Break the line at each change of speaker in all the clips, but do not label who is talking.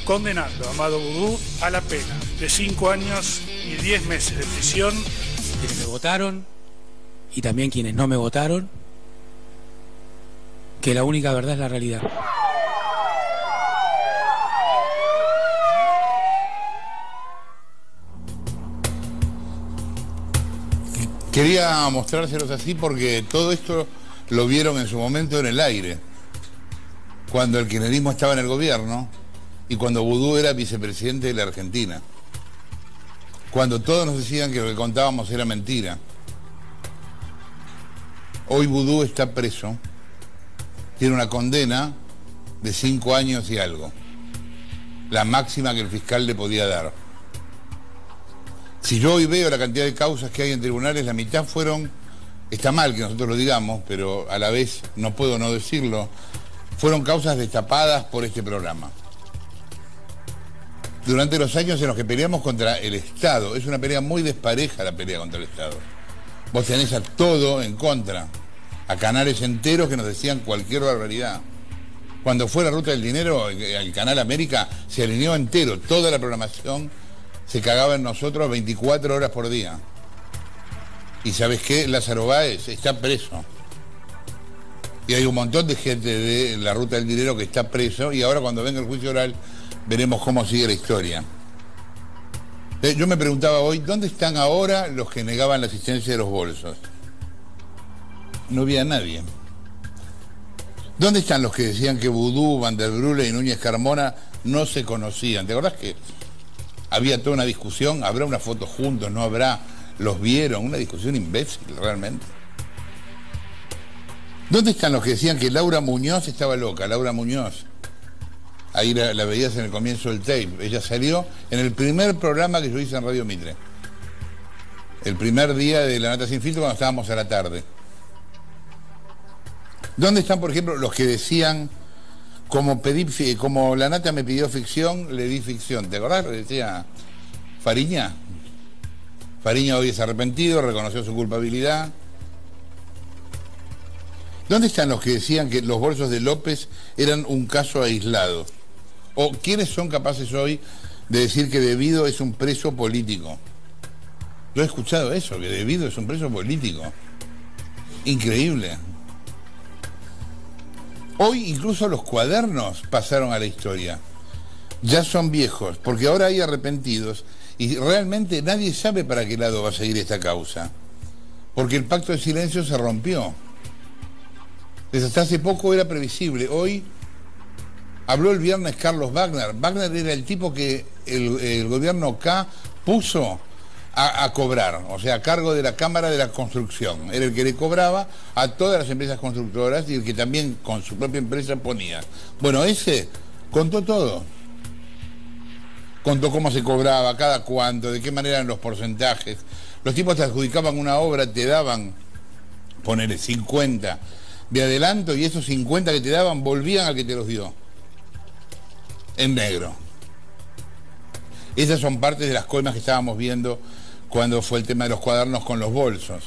condenando a Amado Vudú a la pena de 5 años y 10 meses de prisión.
Quienes me votaron y también quienes no me votaron, que la única verdad es la realidad.
Quería mostrárselos así porque todo esto lo vieron en su momento en el aire, cuando el kirchnerismo estaba en el gobierno y cuando Vudú era vicepresidente de la Argentina. Cuando todos nos decían que lo que contábamos era mentira. Hoy Vudú está preso, tiene una condena de 5 años y algo, la máxima que el fiscal le podía dar. Si yo hoy veo la cantidad de causas que hay en tribunales, la mitad fueron, está mal que nosotros lo digamos, pero a la vez no puedo no decirlo, fueron causas destapadas por este programa. Durante los años en los que peleamos contra el Estado, es una pelea muy despareja la pelea contra el Estado. Vos tenés a todo en contra, a canales enteros que nos decían cualquier barbaridad. Cuando fue la ruta del dinero, el Canal América se alineó entero, toda la programación se cagaba en nosotros 24 horas por día. Y ¿sabes qué? Lázaro Báez está preso. Y hay un montón de gente de la ruta del dinero que está preso, y ahora cuando venga el juicio oral veremos cómo sigue la historia. Yo me preguntaba hoy, ¿dónde están ahora los que negaban la existencia de los bolsos? No había nadie. ¿Dónde están los que decían que Vudú, Van der Brule y Núñez Carmona no se conocían? ¿Te acordás que había toda una discusión? ¿Habrá una foto juntos? ¿No habrá? ¿Los vieron? Una discusión imbécil, realmente. ¿Dónde están los que decían que Laura Muñoz estaba loca? Laura Muñoz. Ahí la veías en el comienzo del tape. Ella salió en el primer programa que yo hice en Radio Mitre. El primer día de La Nata Sin Filtro, cuando estábamos a la tarde. ¿Dónde están, por ejemplo, los que decían, como La Nata me pidió ficción, le di ficción? ¿Te acordás lo que decía Fariña? Fariña hoy es arrepentido, reconoció su culpabilidad. ¿Dónde están los que decían que los bolsos de López eran un caso aislado? ¿O quiénes son capaces hoy de decir que Devido es un preso político? Yo he escuchado eso, que Devido es un preso político. Increíble. Hoy incluso los cuadernos pasaron a la historia. Ya son viejos, porque ahora hay arrepentidos y realmente nadie sabe para qué lado va a seguir esta causa. Porque el pacto de silencio se rompió. Desde hasta hace poco era previsible. Hoy habló el viernes Carlos Wagner. Wagner era el tipo que el gobierno K puso a cobrar, o sea, a cargo de la Cámara de la Construcción. Era el que le cobraba a todas las empresas constructoras y el que también con su propia empresa ponía. Bueno, ese contó todo. Contó cómo se cobraba, cada cuánto, de qué manera eran los porcentajes. Los tipos te adjudicaban una obra, te daban, ponele 50 de adelanto, y esos 50 que te daban volvían al que te los dio. En negro. Esas son partes de las coimas que estábamos viendo cuando fue el tema de los cuadernos con los bolsos.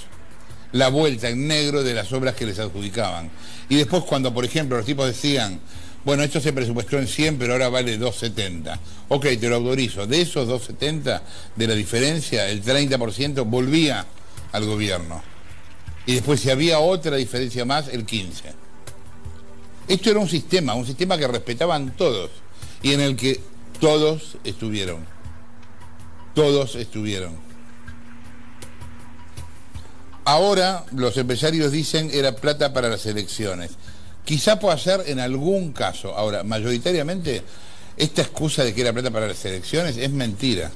La vuelta en negro de las obras que les adjudicaban. Y después cuando, por ejemplo, los tipos decían, bueno, esto se presupuestó en 100, pero ahora vale 270. Ok, te lo autorizo. De esos 270, de la diferencia, el 30% volvía al gobierno. Y después, si había otra diferencia más, el 15%. Esto era un sistema que respetaban todos y en el que todos estuvieron. Todos estuvieron. Ahora los empresarios dicen era plata para las elecciones. Quizá pueda ser en algún caso. Ahora, mayoritariamente, esta excusa de que era plata para las elecciones es mentira.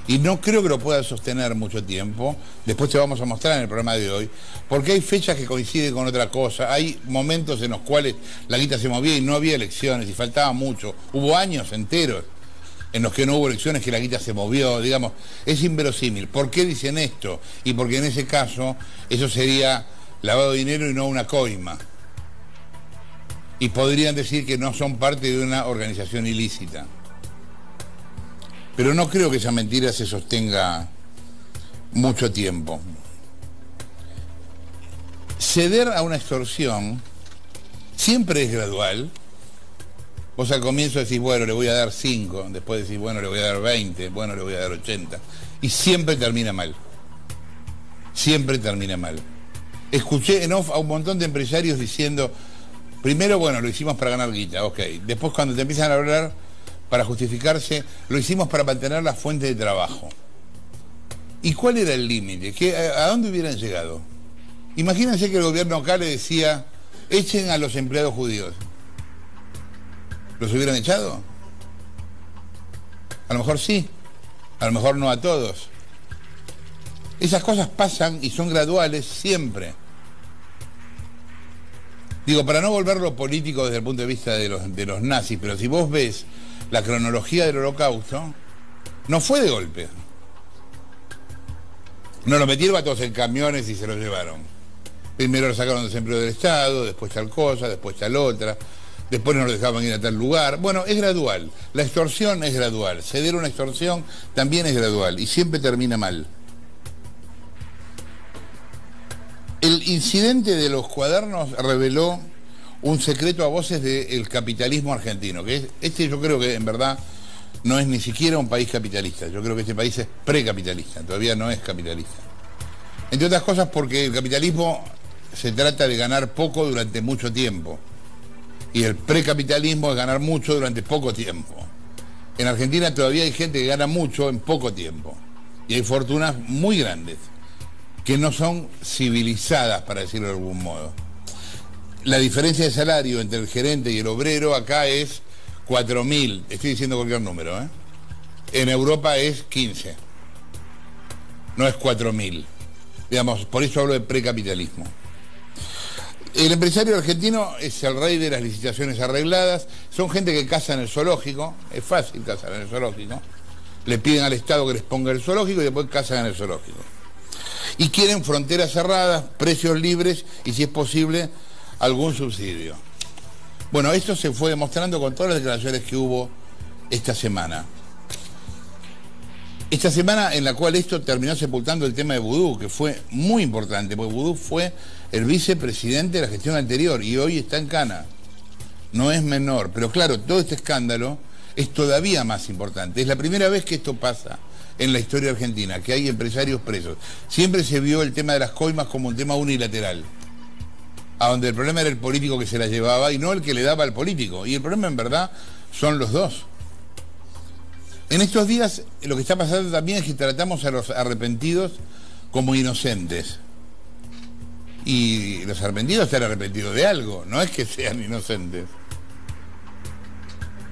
Y no creo que lo pueda sostener mucho tiempo. Después te vamos a mostrar en el programa de hoy, porque hay fechas que coinciden con otra cosa. Hay momentos en los cuales la guita se movía y no había elecciones y faltaba mucho. Hubo años enteros en los que no hubo elecciones, que la guita se movió, digamos. Es inverosímil. ¿Por qué dicen esto? Y porque en ese caso eso sería lavado de dinero y no una coima. Y podrían decir que no son parte de una organización ilícita. Pero no creo que esa mentira se sostenga mucho tiempo. Ceder a una extorsión siempre es gradual Vos al comienzo decís, bueno, le voy a dar 5, después decís, bueno, le voy a dar 20, bueno, le voy a dar 80. Y siempre termina mal. Siempre termina mal. Escuché en off a un montón de empresarios diciendo, primero, bueno, lo hicimos para ganar guita, ok. Después cuando te empiezan a hablar para justificarse, lo hicimos para mantener la fuente de trabajo. ¿Y cuál era el límite? ¿A dónde hubieran llegado? Imagínense que el gobierno acá le decía, echen a los empleados judíos. ¿Los hubieran echado? A lo mejor sí, a lo mejor no a todos. Esas cosas pasan y son graduales siempre. Digo, para no volverlo político desde el punto de vista de los nazis, pero si vos ves la cronología del Holocausto, no fue de golpe. No lo metieron a todos en camiones y se los llevaron. Primero lo sacaron del desempleo del Estado, después tal cosa, después tal otra, después no lo dejaban ir a tal lugar. Bueno, es gradual. La extorsión es gradual. Ceder una extorsión también es gradual y siempre termina mal. El incidente de los cuadernos reveló un secreto a voces del capitalismo argentino, que es, yo creo que en verdad no es ni siquiera un país capitalista. Yo creo que este país es precapitalista, todavía no es capitalista. Entre otras cosas porque el capitalismo se trata de ganar poco durante mucho tiempo. Y el precapitalismo es ganar mucho durante poco tiempo. En Argentina todavía hay gente que gana mucho en poco tiempo. Y hay fortunas muy grandes, que no son civilizadas, para decirlo de algún modo. La diferencia de salario entre el gerente y el obrero acá es 4.000, estoy diciendo cualquier número, ¿eh? En Europa es 15, no es 4.000. Digamos, por eso hablo de precapitalismo. El empresario argentino es el rey de las licitaciones arregladas, son gente que caza en el zoológico, es fácil cazar en el zoológico, le piden al Estado que les ponga el zoológico y después cazan en el zoológico. Y quieren fronteras cerradas, precios libres y, si es posible, algún subsidio. Bueno, esto se fue demostrando con todas las declaraciones que hubo esta semana. Esta semana en la cual esto terminó sepultando el tema de Vudú, que fue muy importante, porque Vudú fue el vicepresidente de la gestión anterior y hoy está en cana. No es menor, pero claro, todo este escándalo es todavía más importante. Es la primera vez que esto pasa en la historia argentina, que hay empresarios presos. Siempre se vio el tema de las coimas como un tema unilateral, a donde el problema era el político que se la llevaba y no el que le daba al político. Y el problema en verdad son los dos. En estos días lo que está pasando también es que tratamos a los arrepentidos como inocentes. Y los arrepentidos están arrepentidos de algo, no es que sean inocentes.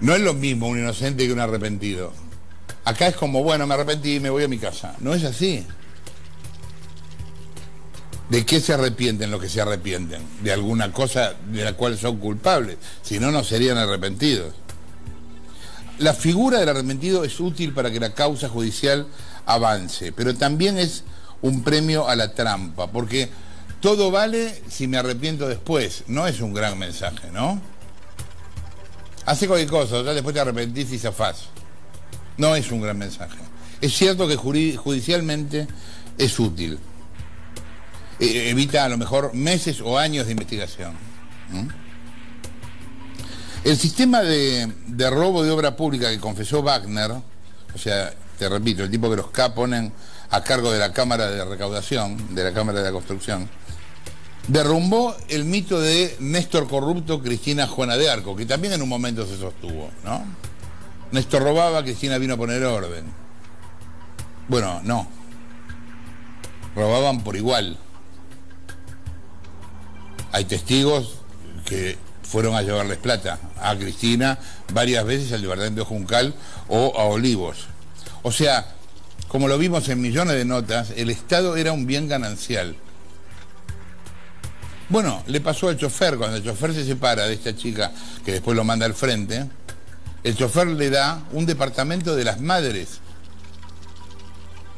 No es lo mismo un inocente que un arrepentido. Acá es como, bueno, me arrepentí y me voy a mi casa. No es así. ¿De qué se arrepienten los que se arrepienten? De alguna cosa de la cual son culpables. Si no, no serían arrepentidos. La figura del arrepentido es útil para que la causa judicial avance, pero también es un premio a la trampa, porque todo vale si me arrepiento después. No es un gran mensaje, ¿no? Hace cualquier cosa, ya después te arrepentís y zafás. No es un gran mensaje. Es cierto que judicialmente es útil. Evita a lo mejor meses o años de investigación. El sistema de robo de obra pública que confesó Wagner, o sea, te repito, el tipo que los K ponen a cargo de la Cámara de Recaudación, de la Cámara de la Construcción, derrumbó el mito de Néstor corrupto, Cristina Juana de Arco, que también en un momento se sostuvo, ¿no? Néstor robaba, Cristina vino a poner orden. Bueno, no. Robaban por igual. Hay testigos que fueron a llevarles plata a Cristina varias veces al departamento de Juncal o a Olivos. O sea, como lo vimos en millones de notas, el Estado era un bien ganancial. Bueno, le pasó al chofer, cuando el chofer se separa de esta chica que después lo manda al frente, el chofer le da un departamento de las madres,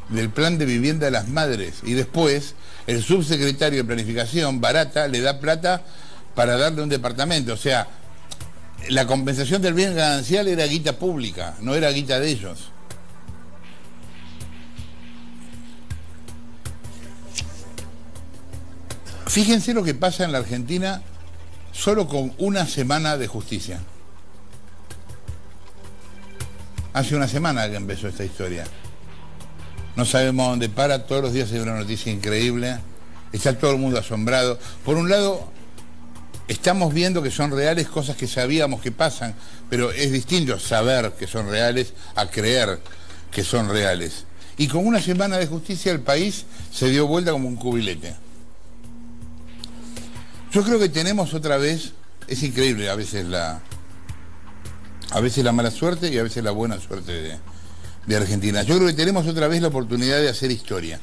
del plan de vivienda de las madres, y después el subsecretario de Planificación, Barata, le da plata para darle un departamento. O sea, la compensación del bien ganancial era guita pública, no era guita de ellos. Fíjense lo que pasa en la Argentina solo con una semana de justicia. Hace una semana que empezó esta historia. No sabemos dónde para, todos los días hay una noticia increíble. Está todo el mundo asombrado. Por un lado, estamos viendo que son reales cosas que sabíamos que pasan, pero es distinto saber que son reales a creer que son reales. Y con una semana de justicia el país se dio vuelta como un cubilete. Yo creo que tenemos otra vez, es increíble a veces la mala suerte y a veces la buena suerte de Argentina. Yo creo que tenemos otra vez la oportunidad de hacer historia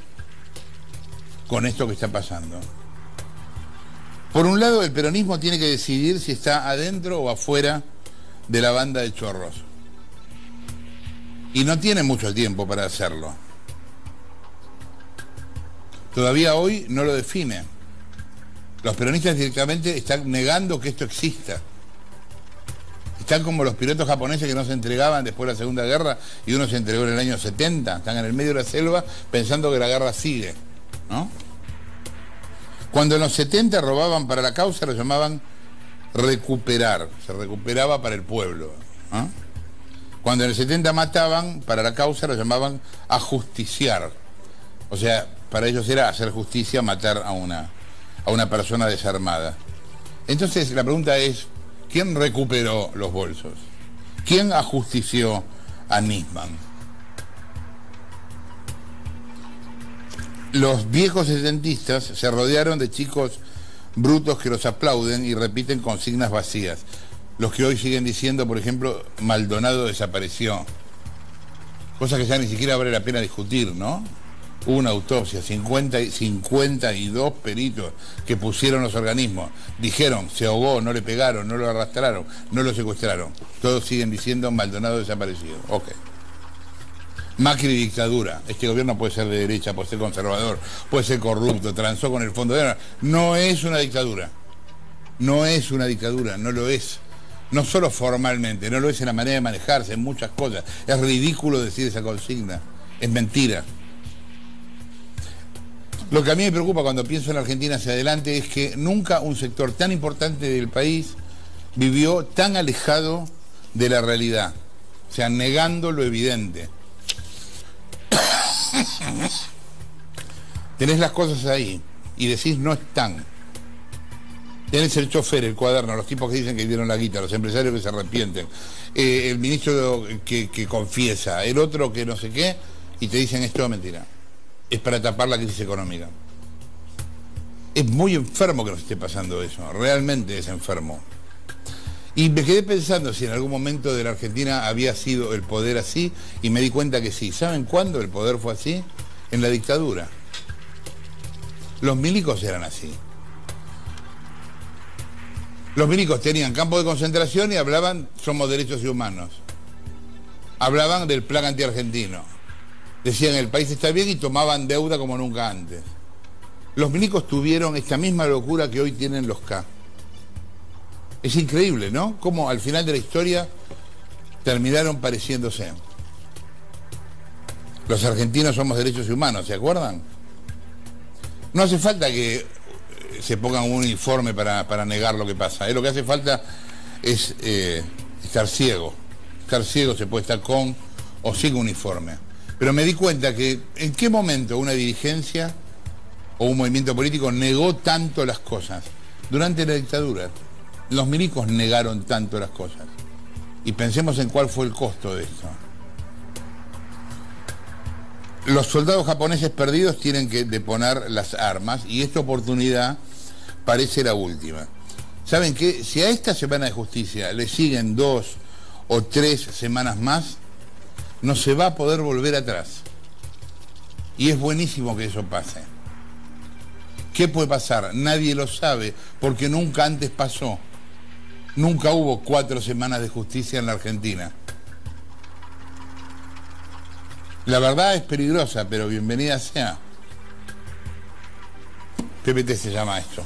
con esto que está pasando. Por un lado, el peronismo tiene que decidir si está adentro o afuera de la banda de chorros. Y no tiene mucho tiempo para hacerlo. Todavía hoy no lo define. Los peronistas directamente están negando que esto exista. Están como los pilotos japoneses que no se entregaban después de la Segunda Guerra y uno se entregó en el año 70. Están en el medio de la selva pensando que la guerra sigue, ¿no? Cuando en los 70 robaban para la causa lo llamaban recuperar. Se recuperaba para el pueblo, ¿no? Cuando en el 70 mataban para la causa lo llamaban ajusticiar. O sea, para ellos era hacer justicia, matar a una persona desarmada. Entonces la pregunta es, ¿quién recuperó los bolsos? ¿Quién ajustició a Nisman? Los viejos setentistas se rodearon de chicos brutos que los aplauden y repiten consignas vacías. Los que hoy siguen diciendo, por ejemplo, Maldonado desapareció. Cosa que ya ni siquiera vale la pena discutir, ¿no? Hubo una autopsia, 52 peritos que pusieron los organismos. Dijeron, se ahogó, no le pegaron, no lo arrastraron, no lo secuestraron. Todos siguen diciendo Maldonado desaparecido. Ok. Macri dictadura. Este gobierno puede ser de derecha, puede ser conservador, puede ser corrupto, transó con el Fondo de Guerra. No es una dictadura. No es una dictadura, no lo es. No solo formalmente, no lo es en la manera de manejarse, en muchas cosas. Es ridículo decir esa consigna. Es mentira. Lo que a mí me preocupa cuando pienso en la Argentina hacia adelante es que nunca un sector tan importante del país vivió tan alejado de la realidad, o sea, negando lo evidente. Tenés las cosas ahí y decís no están. Tenés el chofer, el cuaderno, los tipos que dicen que dieron la guita, los empresarios que se arrepienten, el ministro que confiesa, el otro que no sé qué, y te dicen es toda mentira. Es para tapar la crisis económica. Es muy enfermo que nos esté pasando eso, realmente es enfermo. Y me quedé pensando si en algún momento de la Argentina había sido el poder así, y me di cuenta que sí. ¿Saben cuándo el poder fue así? En la dictadura. Los milicos eran así. Los milicos tenían campo de concentración y hablaban, somos derechos humanos. Hablaban del plan antiargentino. Decían el país está bien y tomaban deuda como nunca antes. Los milicos tuvieron esta misma locura que hoy tienen los K. Es increíble, ¿no? Cómo al final de la historia terminaron pareciéndose. Los argentinos somos derechos humanos, ¿se acuerdan? No hace falta que se pongan un uniforme para negar lo que pasa. Lo que hace falta es estar ciego. Estar ciego se puede estar con o sin uniforme. Pero me di cuenta que en qué momento una dirigencia o un movimiento político negó tanto las cosas. Durante la dictadura. Los milicos negaron tanto las cosas. Y pensemos en cuál fue el costo de esto. Los soldados japoneses perdidos tienen que deponer las armas y esta oportunidad parece la última. ¿Saben qué? Si a esta semana de justicia le siguen 2 o 3 semanas más, no se va a poder volver atrás. Y es buenísimo que eso pase. ¿Qué puede pasar? Nadie lo sabe, porque nunca antes pasó. Nunca hubo 4 semanas de justicia en la Argentina. La verdad es peligrosa, pero bienvenida sea. PPT se llama esto.